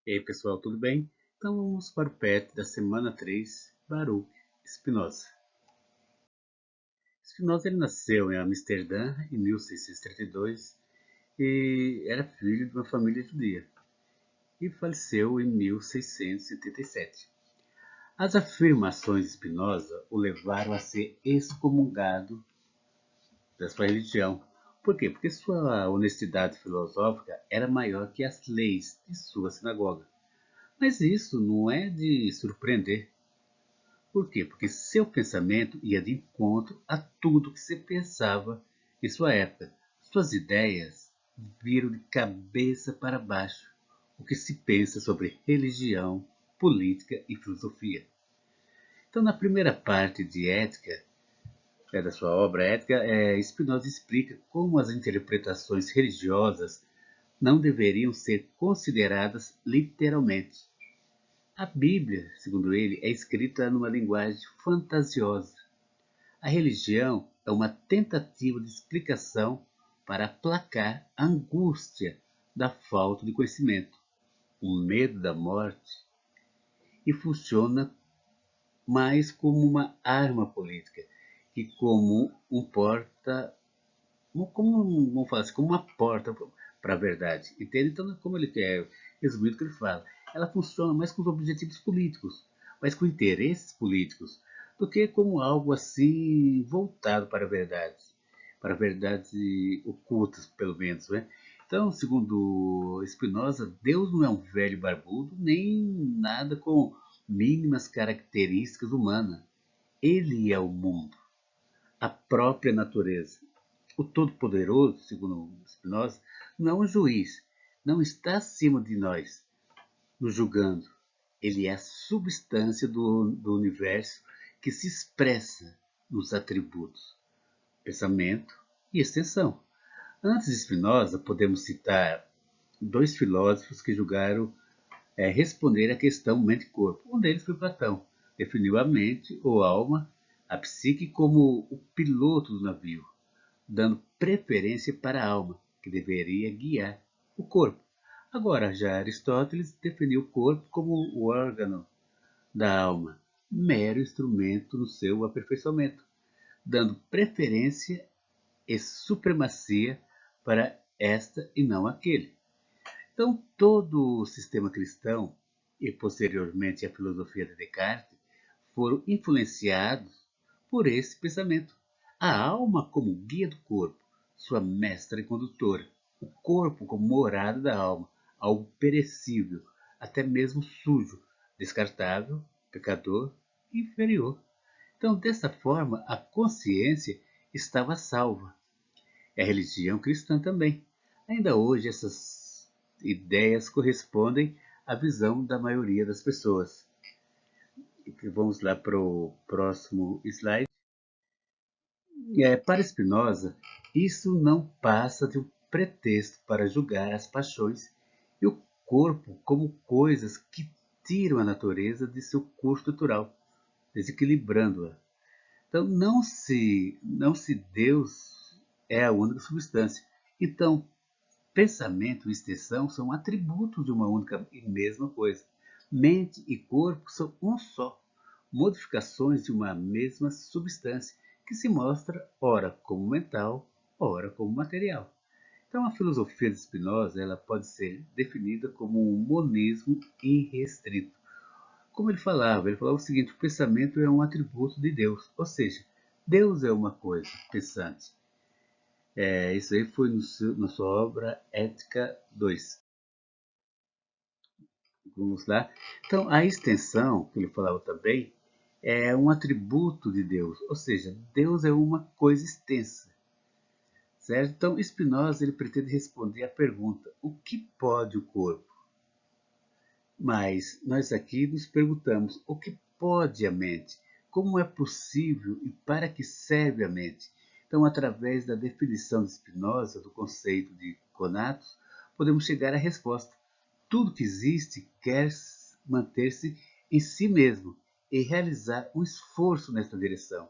E aí pessoal, tudo bem? Então vamos para o PET da semana 3, Baruch Spinoza. Spinoza ele nasceu em Amsterdã em 1632 e era filho de uma família judia e faleceu em 1677. As afirmações de Spinoza o levaram a ser excomungado da sua religião. Por quê? Porque sua honestidade filosófica era maior que as leis de sua sinagoga. Mas isso não é de surpreender. Por quê? Porque seu pensamento ia de encontro a tudo que se pensava em sua época. Suas ideias viram de cabeça para baixo o que se pensa sobre religião, política e filosofia. Então, na primeira parte de Ética, da sua obra Ética, Spinoza explica como as interpretações religiosas não deveriam ser consideradas literalmente. A Bíblia, segundo ele, é escrita numa linguagem fantasiosa. A religião é uma tentativa de explicação para aplacar a angústia da falta de conhecimento, o medo da morte, e funciona mais como uma arma política que como um porta, vamos falar assim, como uma porta para a verdade, entende? Então, como ele quer resumir o que ele fala, ela funciona mais com os objetivos políticos, mais com interesses políticos, do que como algo assim voltado para verdades ocultas, pelo menos, né? Então, segundo Spinoza, Deus não é um velho barbudo, nem nada com mínimas características humanas. Ele é o mundo, a própria natureza. O Todo-Poderoso, segundo Spinoza, não é um juiz, não está acima de nós, nos julgando. Ele é a substância do universo que se expressa nos atributos, pensamento e extensão. Antes de Spinoza, podemos citar dois filósofos que julgaram responder à questão mente-corpo. Um deles foi Platão. Definiu a mente ou alma, a psique, como o piloto do navio, dando preferência para a alma, que deveria guiar o corpo. Agora, já Aristóteles definiu o corpo como o órgão da alma, mero instrumento no seu aperfeiçoamento, dando preferência e supremacia para esta e não aquele. Então, todo o sistema cristão e posteriormente a filosofia de Descartes foram influenciados por esse pensamento. A alma como guia do corpo, sua mestra e condutora. O corpo como morada da alma, algo perecível, até mesmo sujo, descartável, pecador e inferior. Então, dessa forma, a consciência estava salva. E a religião cristã também. Ainda hoje, essas ideias correspondem à visão da maioria das pessoas. Vamos lá para o próximo slide. Para Spinoza, isso não passa de um pretexto para julgar as paixões e o corpo como coisas que tiram a natureza de seu curso natural, desequilibrando-a. Então, não se Deus é a única substância. Então, pensamento e extensão são atributos de uma única e mesma coisa. Mente e corpo são um só, modificações de uma mesma substância, que se mostra ora como mental, ora como material. Então, a filosofia de Spinoza ela pode ser definida como um monismo irrestrito. Como ele falava o seguinte: o pensamento é um atributo de Deus, ou seja, Deus é uma coisa pensante. Isso aí foi na sua obra Ética 2. Vamos lá. Então, a extensão, que ele falava também, é um atributo de Deus, ou seja, Deus é uma coisa extensa, certo? Então, Spinoza ele pretende responder à pergunta: o que pode o corpo? Mas nós aqui nos perguntamos: o que pode a mente? Como é possível e para que serve a mente? Então, através da definição de Spinoza do conceito de conatos, podemos chegar à resposta. Tudo que existe quer manter-se em si mesmo e realizar um esforço nesta direção.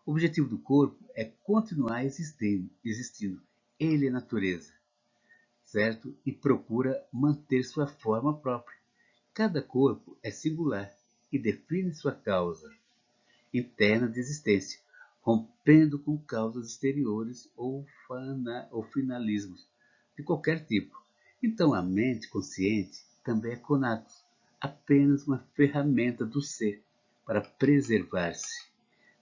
O objetivo do corpo é continuar existindo. Ele é natureza, certo? E procura manter sua forma própria. Cada corpo é singular e define sua causa interna de existência, rompendo com causas exteriores ou finalismos de qualquer tipo. Então a mente consciente também é conatos, apenas uma ferramenta do ser para preservar-se.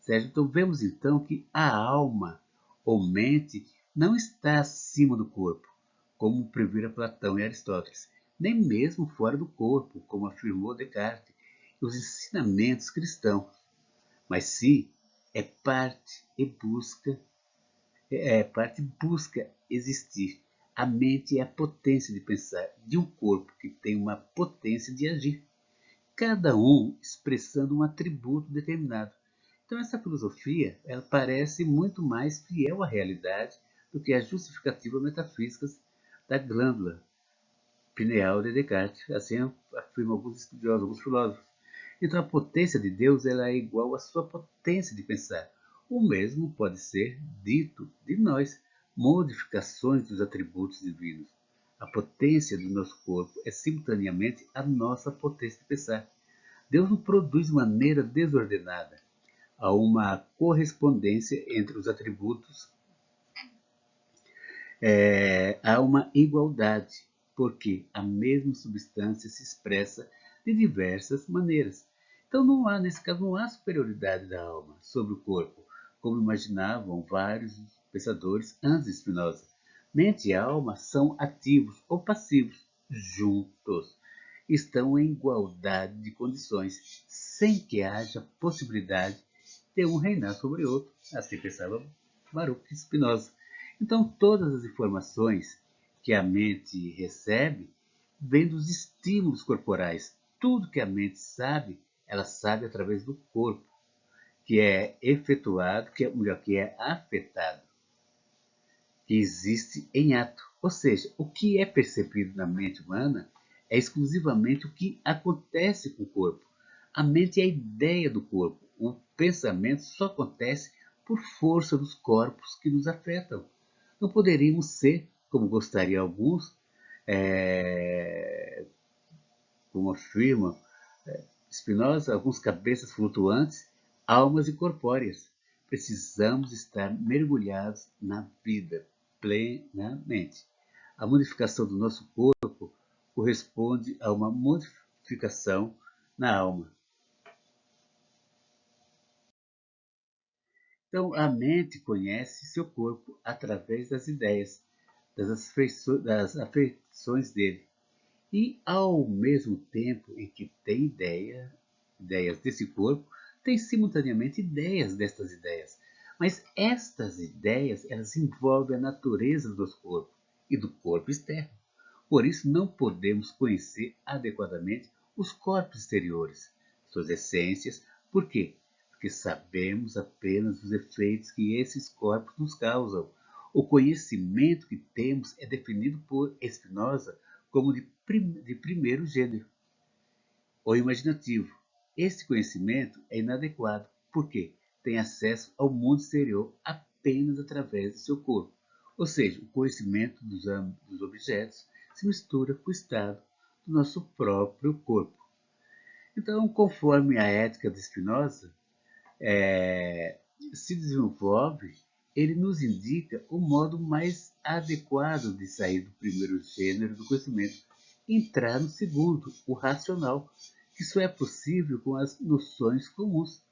Certo? Então vemos então que a alma ou mente não está acima do corpo, como previra Platão e Aristóteles, nem mesmo fora do corpo, como afirmou Descartes e os ensinamentos cristãos, mas sim é parte busca existir. A mente é a potência de pensar de um corpo que tem uma potência de agir, cada um expressando um atributo determinado. Então essa filosofia ela parece muito mais fiel à realidade do que a justificativa metafísica da glândula pineal de Descartes, assim afirmam alguns estudiosos, alguns filósofos. Então a potência de Deus ela é igual à sua potência de pensar. O mesmo pode ser dito de nós, modificações dos atributos divinos. A potência do nosso corpo é simultaneamente a nossa potência de pensar. Deus não produz de maneira desordenada. Há uma correspondência entre os atributos, há uma igualdade, porque a mesma substância se expressa de diversas maneiras. Então, nesse caso, não há superioridade da alma sobre o corpo, como imaginavam vários pensadores antes de Spinoza. Mente e alma são ativos ou passivos, juntos. Estão em igualdade de condições, sem que haja possibilidade de um reinar sobre o outro. Assim pensava Baruch Spinoza. Então, todas as informações que a mente recebe vêm dos estímulos corporais. Tudo que a mente sabe, ela sabe através do corpo, que é efetuado, que é afetado, que existe em ato. Ou seja, o que é percebido na mente humana é exclusivamente o que acontece com o corpo. A mente é a ideia do corpo. O pensamento só acontece por força dos corpos que nos afetam. Não poderíamos ser, como gostariam alguns, como afirma Spinoza, alguns cabeças flutuantes, almas incorpóreas. Precisamos estar mergulhados na vida plenamente. A modificação do nosso corpo corresponde a uma modificação na alma. Então, a mente conhece seu corpo através das ideias, das afeições dele. E, ao mesmo tempo em que tem ideias desse corpo, tem simultaneamente ideias destas ideias. Mas estas ideias, elas envolvem a natureza do nosso corpo e do corpo externo. Por isso, não podemos conhecer adequadamente os corpos exteriores, suas essências. Por quê? Porque sabemos apenas os efeitos que esses corpos nos causam. O conhecimento que temos é definido por Spinoza como de primeiro gênero, ou imaginativo. Esse conhecimento é inadequado, porque tem acesso ao mundo exterior apenas através do seu corpo. Ou seja, o conhecimento dos objetos se mistura com o estado do nosso próprio corpo. Então, conforme a ética de Spinoza se desenvolve, ele nos indica o modo mais adequado de sair do primeiro gênero do conhecimento e entrar no segundo, o racional. Isso é possível com as noções comuns.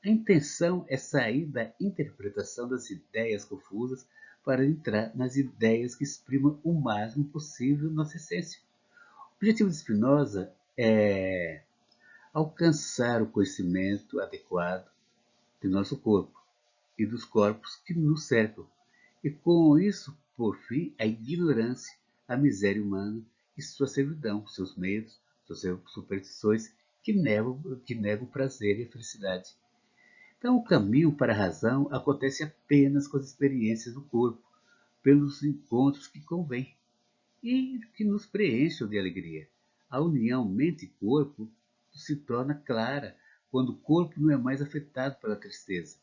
A intenção é sair da interpretação das ideias confusas para entrar nas ideias que exprimam o máximo possível nossa essência. O objetivo de Spinoza é alcançar o conhecimento adequado de nosso corpo e dos corpos que nos cercam, e com isso, por fim, a ignorância, a miséria humana e sua servidão, seus medos, suas superstições que negam o prazer e a felicidade. Então, o caminho para a razão acontece apenas com as experiências do corpo, pelos encontros que convém e que nos preencham de alegria. A união mente-corpo se torna clara quando o corpo não é mais afetado pela tristeza.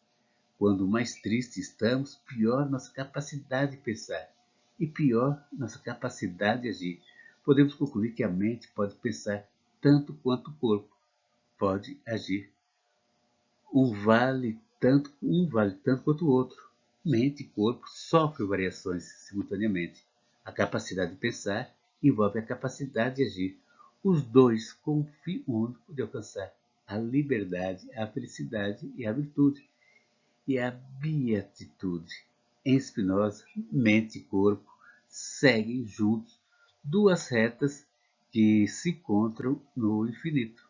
Quando mais tristes estamos, pior nossa capacidade de pensar e pior nossa capacidade de agir. Podemos concluir que a mente pode pensar tanto quanto o corpo pode agir. Um vale tanto quanto o outro. Mente e corpo sofrem variações simultaneamente. A capacidade de pensar envolve a capacidade de agir, os dois com o fim único de alcançar a liberdade, a felicidade e a virtude, e a beatitude. Em Spinoza, mente e corpo seguem juntos, duas retas que se encontram no infinito.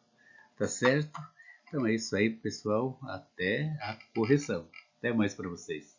Tá certo? Então é isso aí, pessoal. Até a correção. Até mais para vocês.